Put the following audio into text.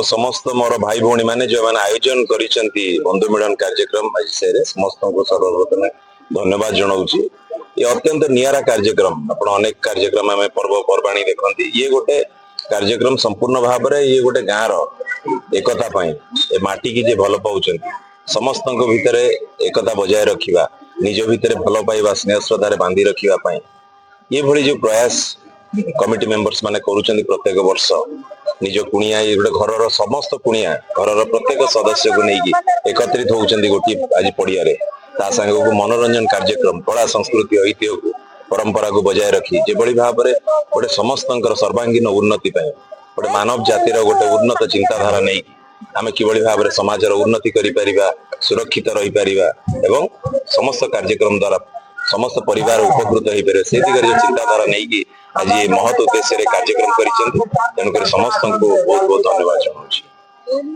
समस्त मोर भाई भौणी मैंने जो मैंने आयोजन करिसेंती बंधु मिलन कार्यक्रम आज से समस्त को सर्वप्रथम धन्यवाद जनाऊची। ये अत्यंत नियारा कार्यक्रम आपण अनेक कार्यक्रम आम पर्वपर्वाणी देखती ये गोटे कार्यक्रम संपूर्ण भाव में ये गोटे गाँव एकता पाई ए माटी की जे भल पाउछ समस्त भितर एकता बजाय रखा निज भितर भल पाइबा स्नेह श्रद्धा बांधि रखा ये भली जो प्रयास कमिटी मेंबर्स माने करूछन प्रत्येक वर्ष निज कुणिया गोटे घर समस्त कुणिया घर प्रत्येक सदस्य को लेकिन एकत्रित होउछन गोटी आज पड़िया ता संग को मनोरंजन कार्यक्रम कला संस्कृति ऐतिह्य को परंपरा को बजाय रखी जेभली भाव में गोटे समस्त सर्वांगीन उन्नति गोटे मानव जातिर गोटे उन्नत चिंताधारा नहीं आम किभली भाव में समाजर उन्नति करिपरिबा सुरक्षित रही पारिबा एवं समस्त कार्यक्रम द्वारा समस्त परिवार उपकृत हो पारे से दिगरे जो चिंताधारा नहीं कि आज ये महत् उद्देश्य कार्यक्रम कर समस्त को बहुत बहुत धन्यवाद जनाऊँ।